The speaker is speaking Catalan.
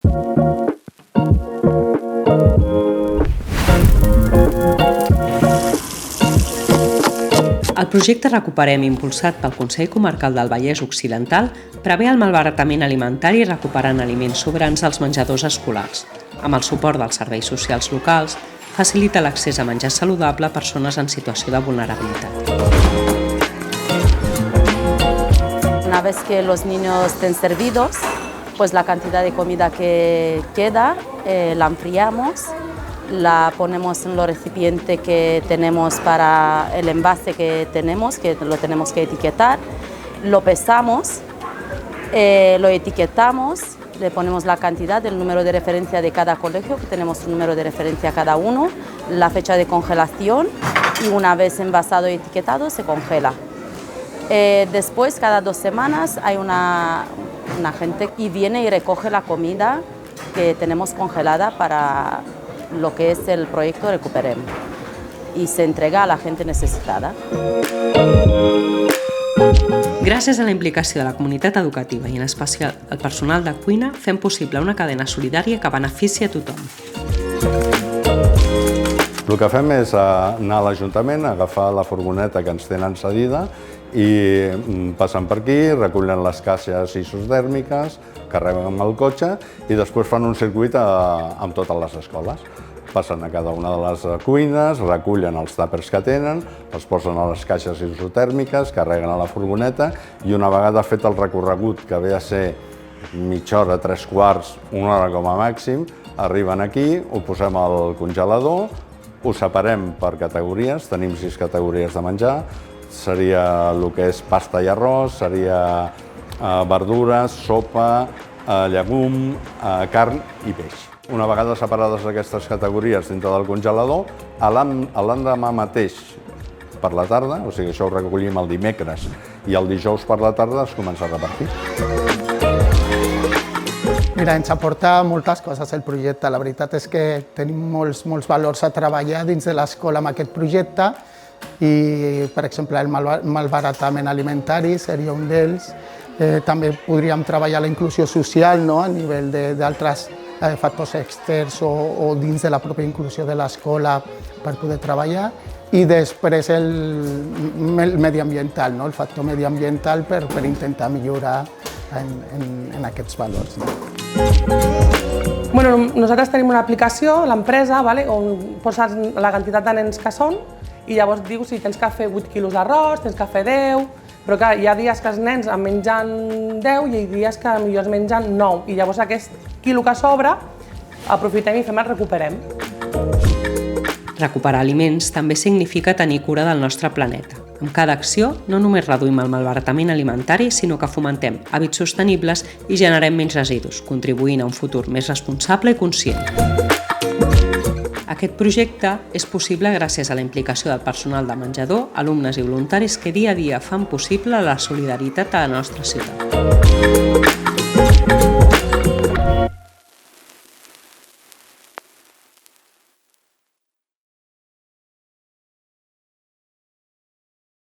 El projecte Recuperem, impulsat pel Consell Comarcal del Vallès Occidental, prevé el malbaratament alimentari recuperant aliments sobrants als menjadors escolars. Amb el suport dels serveis socials locals, facilita l'accés a menjar saludable a persones en situació de vulnerabilitat. Una vez que los niños estén servidos, pues la cantidad de comida que queda la enfriamos, la ponemos en los recipientes que tenemos para el envase que lo tenemos que etiquetar, lo pesamos, lo etiquetamos, le ponemos la cantidad, el número de referencia de cada colegio, que tenemos un número de referencia cada uno, la fecha de congelación y una vez envasado y etiquetado se congela. Después, cada 2 semanas, hay una gente que viene y recoge la comida que tenemos congelada para lo que es el proyecto Recuperem y se entrega a la gente necessitada. Gràcies a la implicació de la comunitat educativa i en especial el personal de cuina, fem possible una cadena solidària que beneficia a tothom. El que fem és anar a l'Ajuntament, agafar la furgoneta que ens tenen cedida i passen per aquí, recullen les caixes isotèrmiques, carreguen el cotxe i després fan un circuit amb totes les escoles. Passen a cada una de les cuines, recullen els tàpers que tenen, els posen a les caixes isotèrmiques, carreguen a la furgoneta i una vegada fet el recorregut, que ve a ser mitja hora, 3/4, 1 hora com a màxim, arriben aquí, ho posem al congelador, ho separem per categories, tenim 6 categories de menjar, seria el que és pasta i arròs, seria verdures, sopa, llegum, carn i peix. Una vegada separades aquestes categories dintre del congelador, l'endemà mateix per la tarda, o sigui, això ho recollim el dimecres, i el dijous per la tarda es comença a repartir. Mira, ens aporta moltes coses el projecte. La veritat és que tenim molts valors a treballar dins de l'escola amb aquest projecte i, per exemple, el malbaratament alimentari seria un d'ells. També podríem treballar la inclusió social a nivell d'altres factors externs o dins de la pròpia inclusió de l'escola per poder treballar. I després el mediambiental, el factor mediambiental per intentar millorar en aquests valors. Nosaltres tenim una aplicació, l'empresa, on poses la quantitat de nens que són i llavors dius si tens que fer 8 quilos d'arròs, tens que fer 10, però clar, hi ha dies que els nens en mengen 10 i hi ha dies que potser es mengen 9 i llavors aquest quilo que sobra aprofitem i fem el Recuperem. Recuperar aliments també significa tenir cura del nostre planeta. Amb cada acció no només reduïm el malbaratament alimentari, sinó que fomentem hàbits sostenibles i generem menys residus, contribuint a un futur més responsable i conscient. Aquest projecte és possible gràcies a la implicació del personal de menjador, alumnes i voluntaris que dia a dia fan possible la solidaritat a la nostra ciutat.